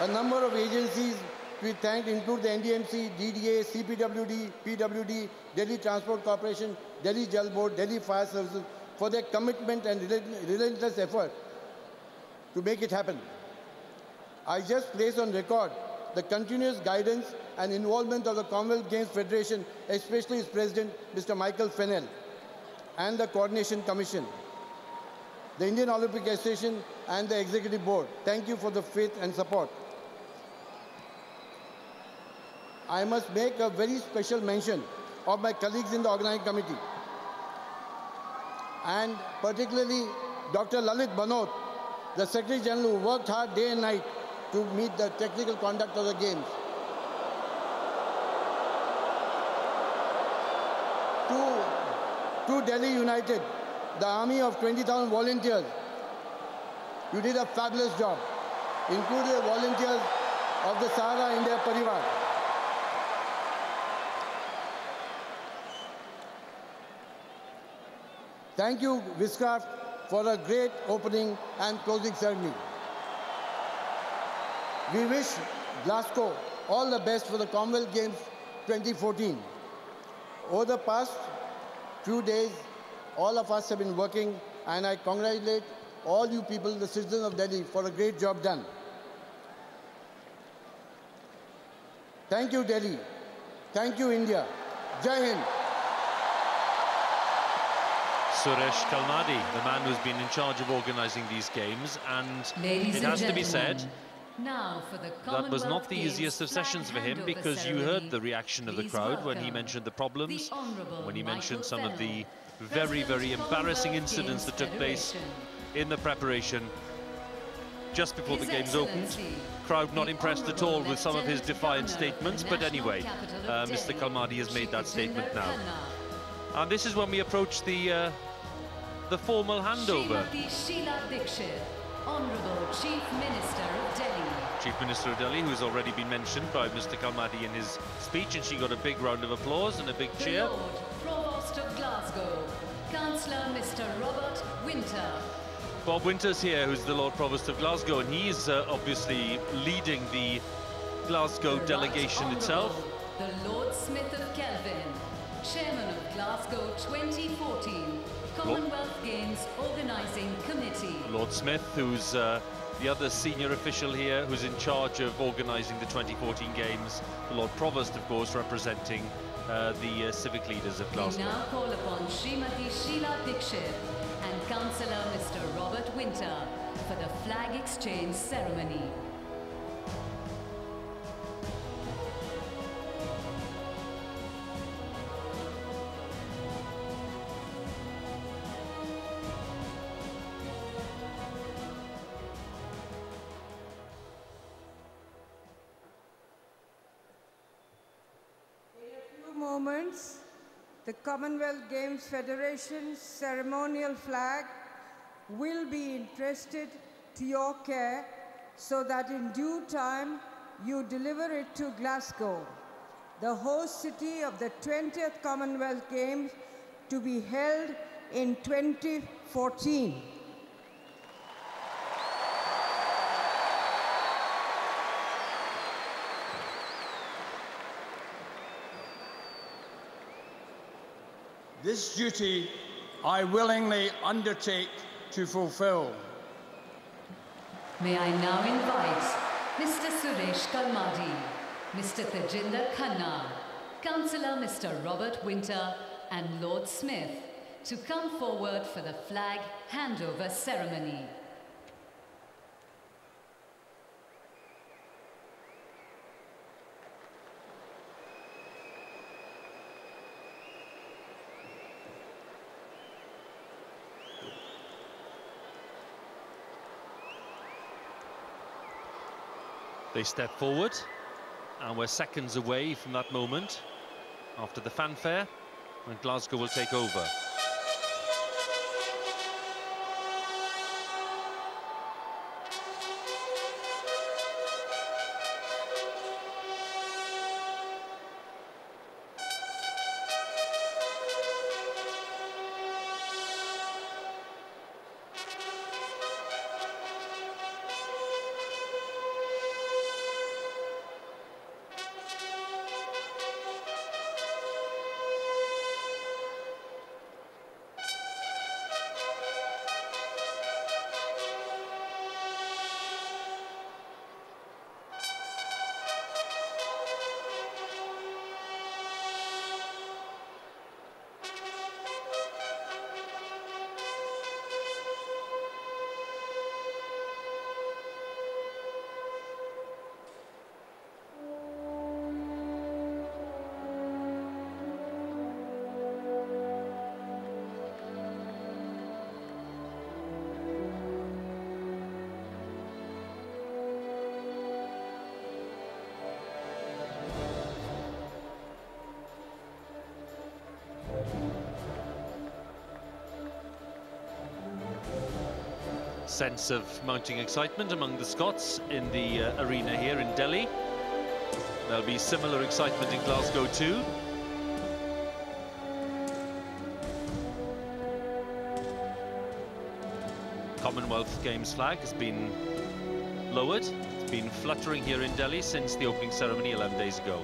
A number of agencies we thank include the NDMC, DDA, CPWD, PWD, Delhi Transport Corporation, Delhi Jal Board, Delhi Fire Services for their commitment and relentless effort to make it happen. I just place on record the continuous guidance and involvement of the Commonwealth Games Federation, especially its President, Mr. Michael Fennell, and the Coordination Commission, the Indian Olympic Association, and the Executive Board. Thank you for the faith and support. I must make a very special mention of my colleagues in the organizing committee, and particularly Dr. Lalit Banot, the Secretary General, who worked hard day and night to meet the technical conduct of the Games. To Delhi United, the army of 20,000 volunteers, you did a fabulous job, including the volunteers of the Sahara India Parivar. Thank you, Viscraft, for a great opening and closing ceremony. We wish Glasgow all the best for the Commonwealth Games 2014. Over the past few days, all of us have been working, and I congratulate all you people, the citizens of Delhi, for a great job done. Thank you, Delhi. Thank you, India. Jai Hind. Suresh Kalmadi, the man who's been in charge of organising these games, and it has to be said, now for the that was not the easiest of sessions for him, because you heard the reaction of the crowd when he mentioned the problems, when he mentioned some of the very, very embarrassing incidents that took place in the preparation just before the games opened. Crowd not impressed at all with some of his defiant statements, but anyway, Mr. Kalmadi has made that statement now. And this is when we approach the formal handover. Honourable Chief Minister of Delhi. Chief Minister of Delhi, who's already been mentioned by Mr. Kalmadi in his speech, and she got a big round of applause and a big cheer. The Lord Provost of Glasgow, Councillor Mr. Robert Winter. Bob Winter's here, who's the Lord Provost of Glasgow, and he's obviously leading the Glasgow delegation itself. The Lord Smith of Kelvin, Chairman of Glasgow 2014 Commonwealth Games Organising Committee. Lord Smith, who's the other senior official here, who's in charge of organising the 2014 Games. The Lord Provost, of course, representing the civic leaders of Glasgow. We now call upon Srimati Sheila Dixit and Councillor Mr. Robert Winter for the flag exchange ceremony. Moments, the Commonwealth Games Federation's ceremonial flag will be entrusted to your care so that in due time you deliver it to Glasgow, the host city of the 20th Commonwealth Games to be held in 2014. This duty I willingly undertake to fulfill. May I now invite Mr. Suresh Kalmadi, Mr. Tejinder Khanna, Councillor Mr. Robert Winter and Lord Smith to come forward for the flag handover ceremony. They step forward, and we're seconds away from that moment after the fanfare when Glasgow will take over. sense of mounting excitement among the Scots in the arena here in Delhi. There'll be similar excitement in Glasgow too. Commonwealth Games flag has been lowered. It's been fluttering here in Delhi since the opening ceremony 11 days ago.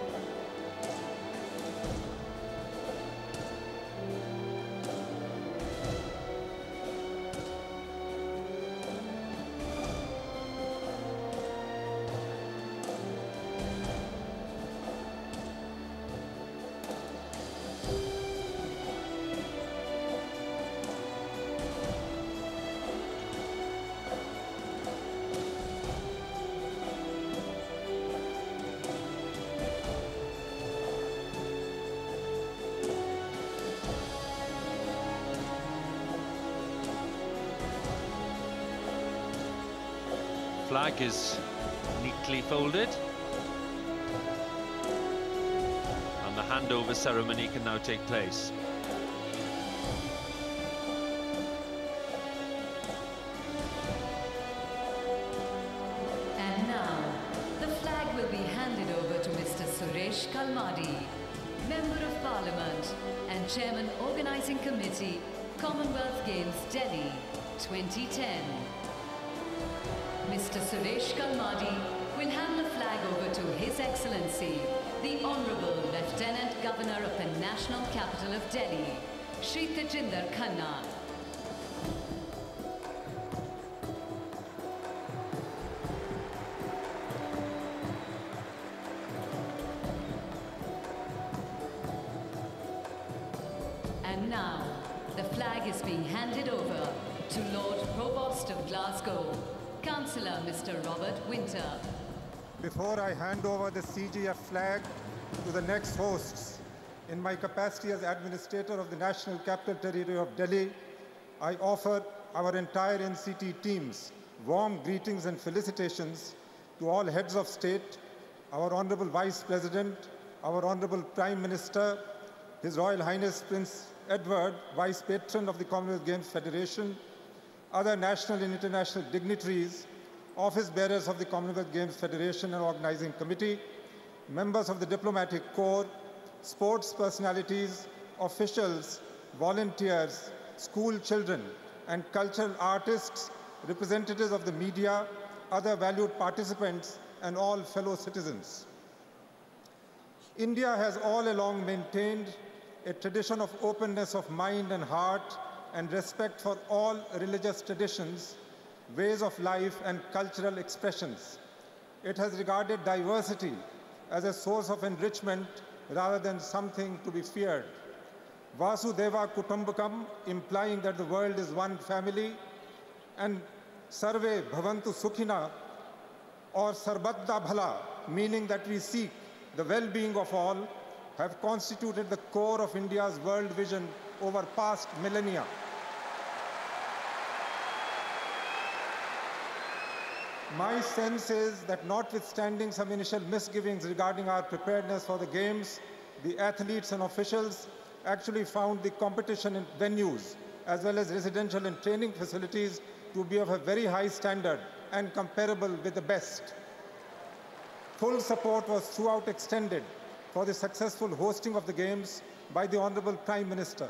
Flag is neatly folded, and the handover ceremony can now take place. And now, the flag will be handed over to Mr. Suresh Kalmadi, Member of Parliament and Chairman Organising Committee, Commonwealth Games Delhi 2010. Mr. Suresh Kalmadi will hand the flag over to His Excellency, the Honourable Lieutenant Governor of the National Capital of Delhi, Shri Tajinder Khanna. And now, the flag is being handed over to Lord Provost of Glasgow, Councillor Mr. Robert Winter. Before I hand over the CGF flag to the next hosts, in my capacity as Administrator of the National Capital Territory of Delhi, I offer our entire NCT teams warm greetings and felicitations to all heads of state, our Honourable Vice President, our Honourable Prime Minister, His Royal Highness Prince Edward, Vice Patron of the Commonwealth Games Federation, other national and international dignitaries, office bearers of the Commonwealth Games Federation and Organising Committee, members of the Diplomatic Corps, sports personalities, officials, volunteers, school children, and cultural artists, representatives of the media, other valued participants, and all fellow citizens. India has all along maintained a tradition of openness of mind and heart and respect for all religious traditions, ways of life, and cultural expressions. It has regarded diversity as a source of enrichment rather than something to be feared. Vasudeva Kutumbakam, implying that the world is one family, and Sarve Bhavantu Sukhina, or Sarbadda Bhala, meaning that we seek the well-being of all, have constituted the core of India's world vision over past millennia. My sense is that notwithstanding some initial misgivings regarding our preparedness for the Games, the athletes and officials actually found the competition in venues as well as residential and training facilities to be of a very high standard and comparable with the best. Full support was throughout extended for the successful hosting of the Games by the Honourable Prime Minister.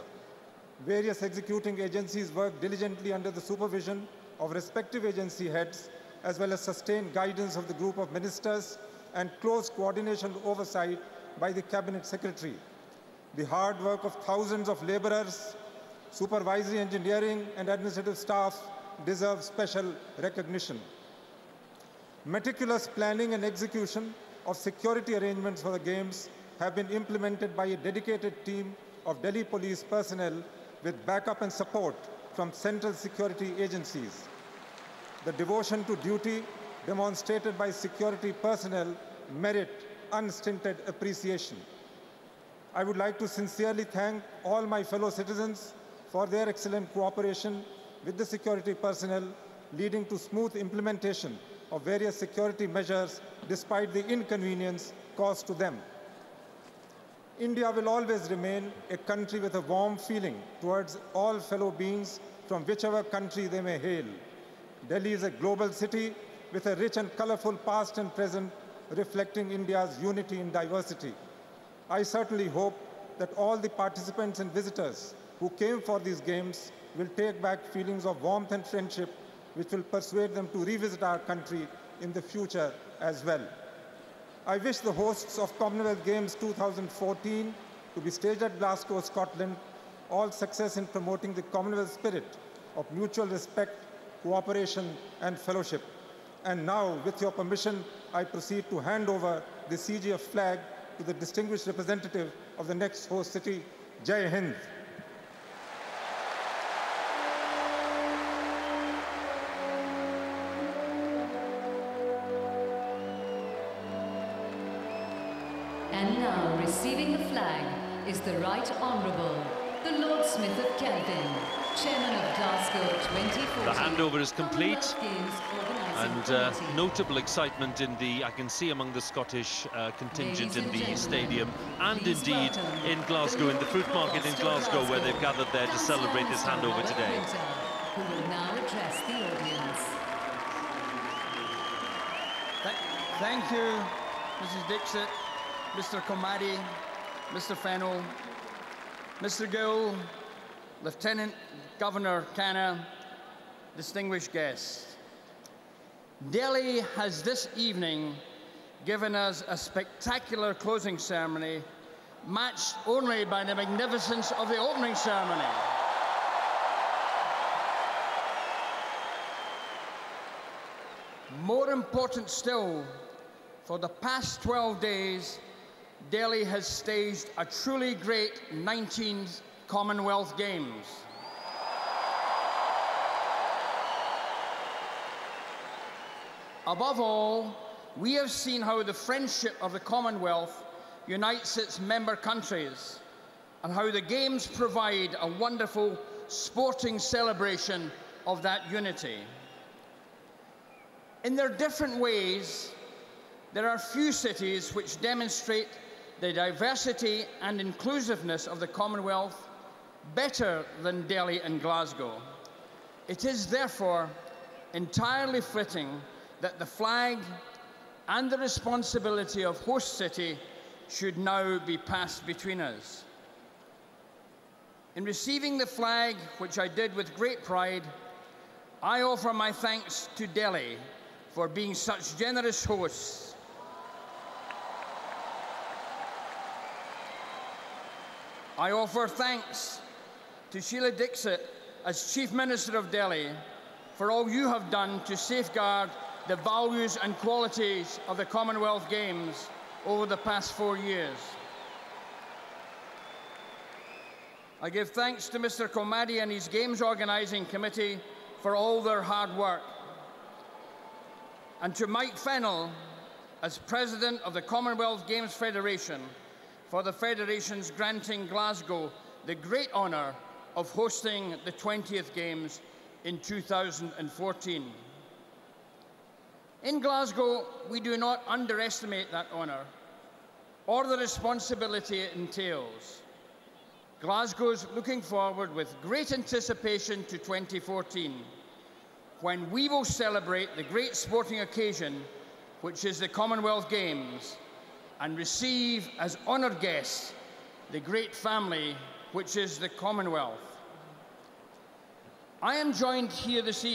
Various executing agencies worked diligently under the supervision of respective agency heads, as well as sustained guidance of the group of ministers and close coordination oversight by the Cabinet Secretary. The hard work of thousands of labourers, supervisory engineering and administrative staff deserve special recognition. Meticulous planning and execution of security arrangements for the Games have been implemented by a dedicated team of Delhi police personnel with backup and support from central security agencies. The devotion to duty demonstrated by security personnel merit unstinted appreciation. I would like to sincerely thank all my fellow citizens for their excellent cooperation with the security personnel, leading to smooth implementation of various security measures despite the inconvenience caused to them. India will always remain a country with a warm feeling towards all fellow beings from whichever country they may hail. Delhi is a global city with a rich and colorful past and present, reflecting India's unity in diversity. I certainly hope that all the participants and visitors who came for these games will take back feelings of warmth and friendship, which will persuade them to revisit our country in the future as well. I wish the hosts of Commonwealth Games 2014 to be staged at Glasgow, Scotland, all success in promoting the Commonwealth spirit of mutual respect, cooperation, and fellowship. And now, with your permission, I proceed to hand over the CGF flag to the distinguished representative of the next host city, Jai Hind. And now, receiving the flag is the Right Honourable, the Lord Smith of Kelvin, Chairman of Glasgow 2014. The handover is complete, and notable excitement in I can see among the Scottish contingent in the stadium, and indeed in Glasgow, in the fruit market in Glasgow, where they've gathered there to celebrate this handover today. Who will now address the audience. Thank you, Mrs. Dixit, Mr. Komadi, Mr. Fennell, Mr. Gill, Lieutenant Governor Khanna, distinguished guests. Delhi has this evening given us a spectacular closing ceremony, matched only by the magnificence of the opening ceremony. More important still, for the past 12 days, Delhi has staged a truly great 19th Commonwealth Games. Above all, we have seen how the friendship of the Commonwealth unites its member countries, and how the Games provide a wonderful sporting celebration of that unity. In their different ways, there are few cities which demonstrate the diversity and inclusiveness of the Commonwealth better than Delhi and Glasgow. It is therefore entirely fitting that the flag and the responsibility of host city should now be passed between us. In receiving the flag, which I did with great pride, I offer my thanks to Delhi for being such generous hosts. I offer thanks to Sheila Dixit as Chief Minister of Delhi for all you have done to safeguard the values and qualities of the Commonwealth Games over the past 4 years. I give thanks to Mr. Komadi and his Games Organising Committee for all their hard work, and to Mike Fennell as President of the Commonwealth Games Federation for the Federation's granting Glasgow the great honour of hosting the 20th Games in 2014. In Glasgow, we do not underestimate that honour or the responsibility it entails. Glasgow's looking forward with great anticipation to 2014, when we will celebrate the great sporting occasion which is the Commonwealth Games, and receive as honoured guests the great family which is the Commonwealth. I am joined here this evening